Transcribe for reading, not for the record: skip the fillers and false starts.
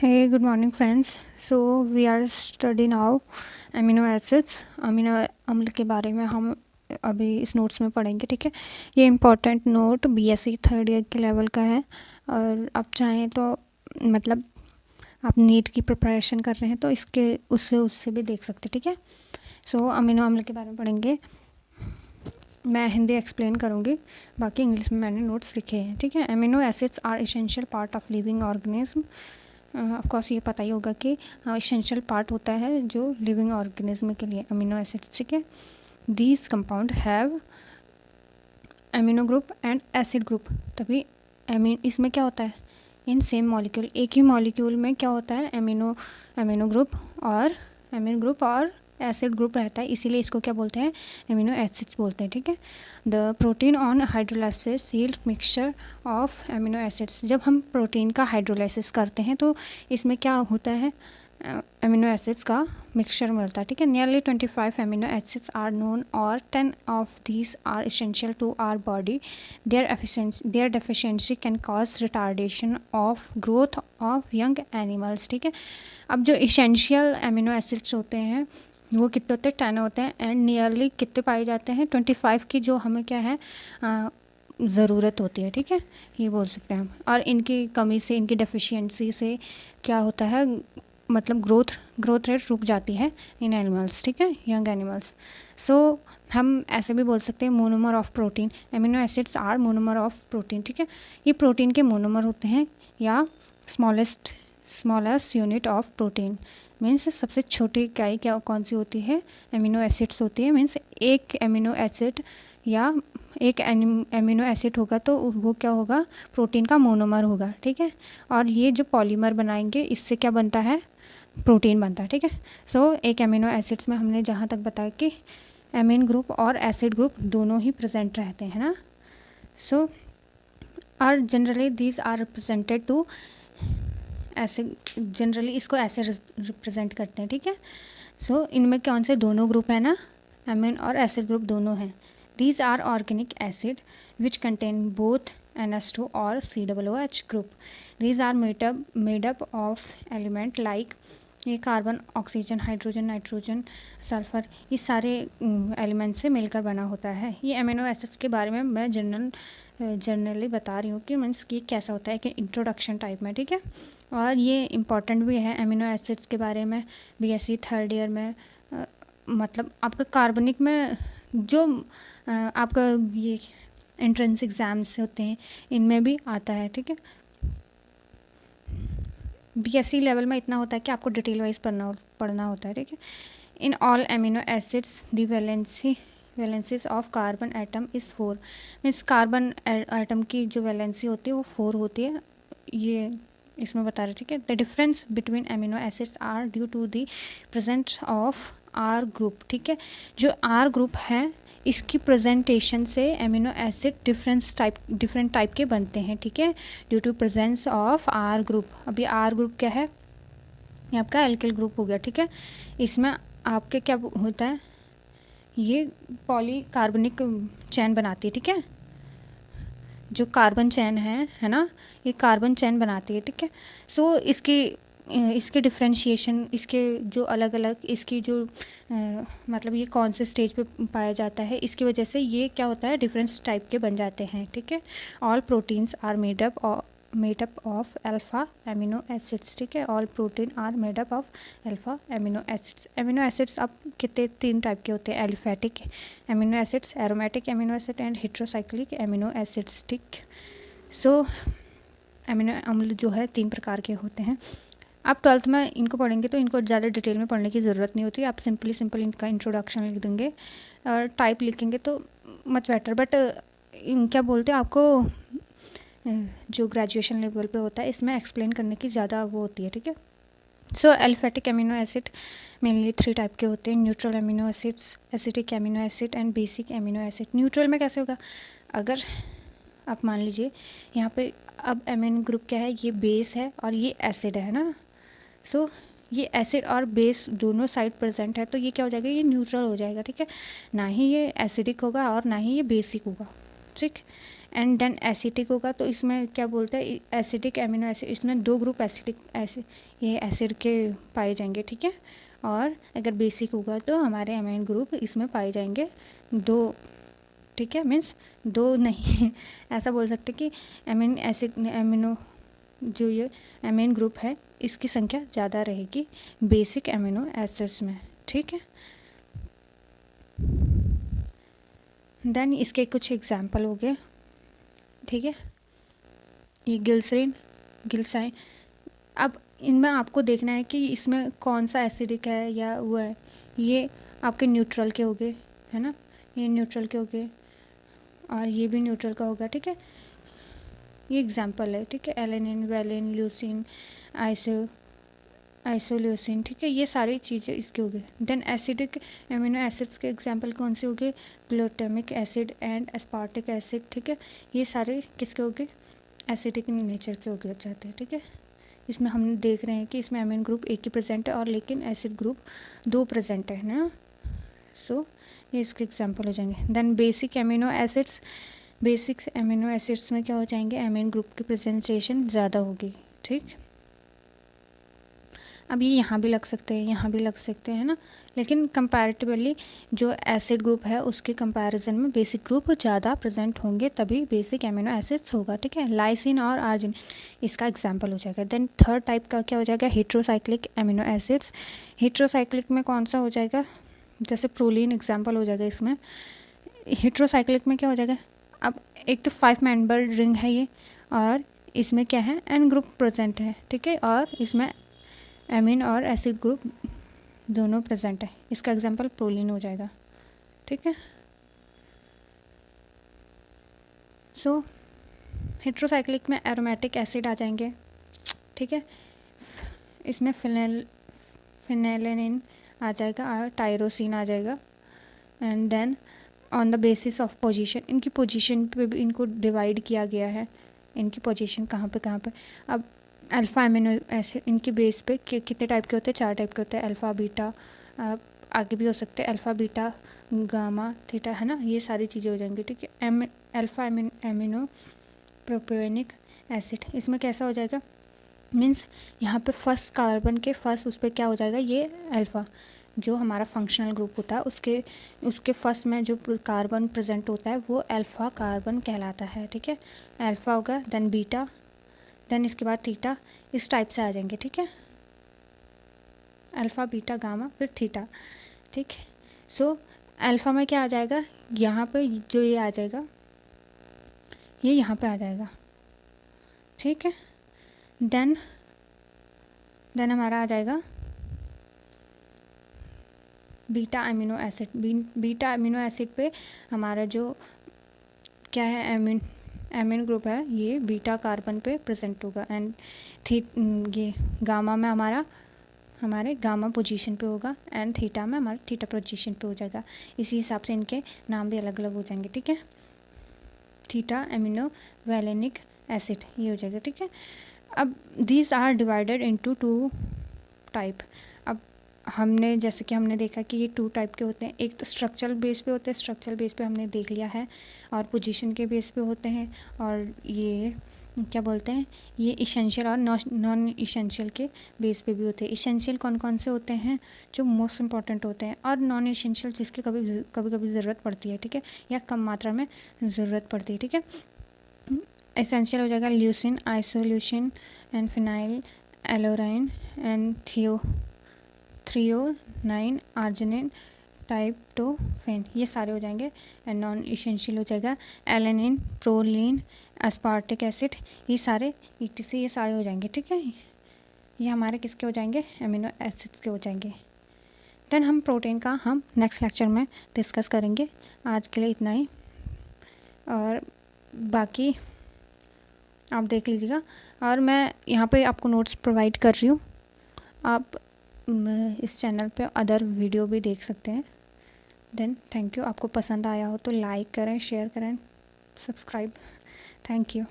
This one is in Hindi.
Hey, good morning, friends. So we are study now amino acids. Amino अम्ल के बारे में हम अभी इस नोट्स में पढ़ेंगे, ठीक है। ये important note BSc third year के लेवल का है, और आप चाहें तो मतलब आप नीट की प्रिपरेशन कर रहे हैं तो इसके उससे उससे भी देख सकते, ठीक है। सो अमीनो अम्ल के बारे में पढ़ेंगे। मैं हिंदी एक्सप्लेन करूँगी, बाकी इंग्लिश में मैंने नोट्स लिखे हैं, ठीक है। Amino acids are essential part of living organism. Of course ये पता ही होगा कि एसेंशियल पार्ट होता है जो लिविंग ऑर्गेनिज्म के लिए अमीनो एसिड्स, ठीक है। These compound have amino group and acid group. तभी इसमें क्या होता है, इन सेम मॉलिक्यूल, एक ही मॉलिक्यूल में क्या होता है, अमीनो ग्रुप और एसिड ग्रुप रहता है, इसीलिए इसको क्या बोलते हैं, अमीनो एसिड्स बोलते हैं, ठीक है। The protein on hydrolysis yield mixture of amino acids. जब हम प्रोटीन का हाइड्रोलाइसिस करते हैं तो इसमें क्या होता है, अमीनो एसिड्स का मिक्सचर मिलता है, ठीक है। Nearly 25 amino acids are known और 10 of these are essential to our body. Their deficiency can cause retardation of growth of young animals, ठीक है। अब जो एसेंशियल अमीनो एसिड्स होते हैं वो कितने होते हैं, 10 होते हैं, एंड नियरली कितने पाए जाते हैं, 25 की जो हमें क्या है ज़रूरत होती है, ठीक है, ये बोल सकते हैं हम। और इनकी कमी से, इनकी डेफिशिएंसी से क्या होता है, मतलब ग्रोथ रेट रुक जाती है इन एनिमल्स, ठीक है, यंग एनिमल्स। सो हम ऐसे भी बोल सकते हैं monomer of protein. Amino acids are monomer of protein, ठीक है। ये प्रोटीन के मोनोमर होते हैं या smallest unit of protein. Means सबसे छोटी इकाई क्या कौन सी होती है, अमीनो एसिड्स होती है। मीन्स एक अमीनो एसिड या एक अमीनो एसिड होगा तो वो क्या होगा, प्रोटीन का मोनोमर होगा, ठीक है। और ये जो पॉलीमर बनाएंगे इससे क्या बनता है, प्रोटीन बनता है, ठीक है। सो एक अमीनो एसिड्स में हमने जहाँ तक बताया कि अमीन ग्रुप और एसिड ग्रुप दोनों ही प्रेजेंट रहते हैं ना। सो और generally these are represented to ऐसे, जनरली इसको ऐसे रिप्रेजेंट करते हैं, ठीक है। सो इनमें कौन से दोनों ग्रुप है ना, अमीन और एसिड ग्रुप दोनों हैं। These are organic acid which contain both NH2 और COOH group. These are made up of element like, ये carbon, oxygen, hydrogen, nitrogen, sulphur, ये सारे एलिमेंट से मिलकर बना होता है। ये अमीनो एसिड्स के बारे में मैं जनरली बता रही हूँ कि मीन्स कि कैसा होता है, कि इंट्रोडक्शन टाइप में, ठीक है। और ये इम्पॉर्टेंट भी है अमीनो एसिड्स के बारे में बीएससी थर्ड ईयर में। मतलब आपका कार्बनिक में जो आपका ये एंट्रेंस एग्ज़ाम्स होते हैं इनमें भी आता है, ठीक है। बीएससी लेवल में इतना होता है कि आपको डिटेल वाइज पढ़ना होता है, ठीक है। In all amino acids the valencies of carbon atom is 4। Means carbon atom की जो वैलेंसी होती है वो 4 होती है, ये इसमें बता रहे, ठीक है। The difference between amino acids are due to the presence of R group, ठीक है। जो आर ग्रुप है इसकी प्रेजेंटेशन से अमीनो एसिड डिफरेंट टाइप के बनते हैं, ठीक है, due to presence of R group. अभी आर ग्रुप क्या है, ये आपका एल्किल ग्रुप हो गया, ठीक है। इसमें आपके क्या होता है, ये पॉलीकार्बनिक चैन बनाती है, ठीक है। जो कार्बन चैन है ना, ये कार्बन चैन बनाती है, ठीक है। सो इसके डिफ्रेंशिएशन, इसके जो अलग अलग इसकी जो मतलब ये कौन से स्टेज पे पाया जाता है, इसकी वजह से ये क्या होता है, डिफरेंस टाइप के बन जाते हैं, ठीक है। All proteins are made up of alpha amino acids, ठीक है। All protein are made up of alpha amino acids. Amino acids अब कितने 3 टाइप के होते हैं, aliphatic amino acids, aromatic amino acid and heterocyclic amino acids, ठीक। सो अमीनो अम्ल जो है 3 प्रकार के होते हैं। आप 12th में इनको पढ़ेंगे तो इनको ज़्यादा डिटेल में पढ़ने की ज़रूरत नहीं होती, आप सिंपल इनका इंट्रोडक्शन लिख देंगे और टाइप लिखेंगे तो मच बेटर। बट क्या बोलते हैं, आपको जो ग्रेजुएशन लेवल पे होता है इसमें एक्सप्लेन करने की ज़्यादा वो होती है, ठीक है। So aliphatic amino acid mainly 3 type के होते हैं, neutral amino acids, acetic amino acid and basic amino acid. Neutral में कैसे होगा, अगर आप मान लीजिए यहाँ पे अब अमीनो ग्रुप क्या है, ये बेस है और ये एसिड है ना। सो ये एसिड और बेस दोनों साइड प्रेजेंट है तो ये क्या हो जाएगा, ये न्यूट्रल हो जाएगा, ठीक है। ना ही ये एसिडिक होगा और ना ही ये बेसिक होगा, ठीक। एंड देन एसिटिक होगा तो इसमें क्या बोलते हैं, एसिटिक अमीनो एसिड, इसमें 2 ग्रुप एसिटिक ये एसिड के पाए जाएंगे, ठीक है। और अगर बेसिक होगा तो हमारे अमीन ग्रुप इसमें पाए जाएंगे 2, ठीक है। मीन्स 2 नहीं ऐसा बोल सकते कि अमीन एसिड अमीनो जो ये अमीन ग्रुप है इसकी संख्या ज़्यादा रहेगी बेसिक अमीनो एसिड्स में, ठीक है। देन इसके कुछ एग्जाम्पल हो गए, ठीक है। ये गिल्साइन। अब इनमें आपको देखना है कि इसमें कौन सा एसिडिक है या वो है। ये आपके न्यूट्रल के हो गए, है ना, ये न्यूट्रल के हो गए और ये भी न्यूट्रल का होगा, ठीक है। ये एग्जाम्पल है, ठीक है। एलेनिन, वेलिन, ल्यूसिन, आइसोल्यूसिन, ठीक है। ये सारी चीज़ें इसके हो गए। देन एसिडिक अमीनो एसिड्स के एग्जाम्पल कौन से हो गए, glutamic acid and aspartic acid, ठीक है। ये सारे किसके हो गए, एसिडिक नेचर के हो गए जाते हैं, ठीक है। इसमें हम देख रहे हैं कि इसमें अमीन ग्रुप एक ही प्रेजेंट है और लेकिन एसिड ग्रुप 2 प्रेजेंट है ना। सो ये इसके एग्जाम्पल हो जाएंगे। देन बेसिक अमीनो एसिड्स में क्या हो जाएंगे, अमीन ग्रुप की प्रेजेंटेशन ज़्यादा होगी, ठीक। अब ये यहाँ भी लग सकते हैं, यहाँ भी लग सकते हैं ना, लेकिन कंपैरेटिवली जो एसिड ग्रुप है उसके कंपैरिजन में बेसिक ग्रुप ज़्यादा प्रेजेंट होंगे, तभी बेसिक अमीनो एसिड्स होगा, ठीक है। लाइसिन और आर्जिनिन इसका एग्जांपल हो जाएगा। देन थर्ड टाइप का क्या हो जाएगा, हेट्रोसाइक्लिक अमीनो एसिड्स। हेट्रोसाइक्लिक में कौन सा हो जाएगा, जैसे प्रोलीन एग्जाम्पल हो जाएगा इसमें। हेट्रोसाइक्लिक में क्या हो जाएगा, अब एक तो 5 मेंबर रिंग है ये और इसमें क्या है, एन ग्रुप प्रेजेंट है, ठीक है। और इसमें एमीन और एसिड ग्रुप दोनों प्रेजेंट है, इसका एग्जांपल प्रोलीन हो जाएगा, ठीक है। सो हेट्रोसाइक्लिक में एरोमेटिक एसिड आ जाएंगे, ठीक है। इसमें फिनेलेनिन आ जाएगा और टायरोसिन आ जाएगा। And then on the basis of position, इनकी पोजीशन पे भी इनको डिवाइड किया गया है, इनकी पोजीशन कहाँ पे। अब अल्फ़ा अमीनो एसिड इनकी बेस पे कितने टाइप के होते हैं, 4 टाइप के होते हैं, अल्फ़ा बीटा, आगे भी हो सकते हैं अल्फ़ा बीटा गामा थीटा, है ना। ये सारी चीज़ें हो जाएंगी, ठीक है। अल्फ़ा अमीनो प्रोपियोनिक एसिड, इसमें कैसा हो जाएगा, मीन्स यहाँ पे फर्स्ट कार्बन के फर्स्ट उस पर क्या हो जाएगा, ये अल्फ़ा जो हमारा फंक्शनल ग्रुप होता है उसके फर्स्ट में जो कार्बन प्रेजेंट होता है वो अल्फ़ा कार्बन कहलाता है, ठीक है। अल्फ़ा होगा, देन बीटा, देन इसके बाद थीटा, इस टाइप से आ जाएंगे, ठीक है। अल्फ़ा बीटा गामा फिर थीटा, ठीक। सो अल्फ़ा में क्या आ जाएगा, यहाँ पे जो ये आ जाएगा ये यहाँ पे आ जाएगा, ठीक है। देन हमारा आ जाएगा beta amino acid. Beta amino acid पे हमारा जो क्या है एमिन ग्रुप है ये बीटा कार्बन पे प्रेजेंट होगा। एंड ये गामा में हमारे गामा पोजीशन पे होगा एंड थीटा में हमारे थीटा पोजीशन पे हो जाएगा। इसी हिसाब से इनके नाम भी अलग अलग हो जाएंगे, ठीक है। थीटा अमीनो वैलेनिक एसिड ये हो जाएगा, ठीक है। अब these are divided into 2 type. अब हमने जैसे कि हमने देखा कि ये 2 टाइप के होते हैं, एक तो स्ट्रक्चरल बेस पे होते हैं, स्ट्रक्चरल बेस पे हमने देख लिया है, और पोजीशन के बेस पे होते हैं, और ये क्या बोलते हैं, ये इसेंशियल और नॉन इसेंशियल के बेस पे भी होते हैं। इसेंशियल कौन कौन से होते हैं, जो मोस्ट इंपॉर्टेंट होते हैं, और नॉन इसेंशियल जिसकी कभी ज़रूरत पड़ती है, ठीक है, या कम मात्रा में ज़रूरत पड़ती है, ठीक है। एसेंशियल हो जाएगा leucine, isoleucine and phenylalanine and threonine, arginine, tryptophan, ये सारे हो जाएंगे। एंड नॉन इसेंशियल हो जाएगा एलेनिन, प्रोलीन, एस्पार्टिक एसिड, ये सारे ETC ये सारे हो जाएंगे, ठीक है। ये हमारे किसके हो जाएंगे, अमीनो एसिड्स के हो जाएंगे। देन हम प्रोटीन का हम नेक्स्ट लेक्चर में डिस्कस करेंगे। आज के लिए इतना ही, और बाकी आप देख लीजिएगा, और मैं यहाँ पे आपको नोट्स प्रोवाइड कर रही हूँ, आप इस चैनल पे अदर वीडियो भी देख सकते हैं। Then thank you. आपको पसंद आया हो तो लाइक करें, शेयर करें, सब्सक्राइब। Thank you.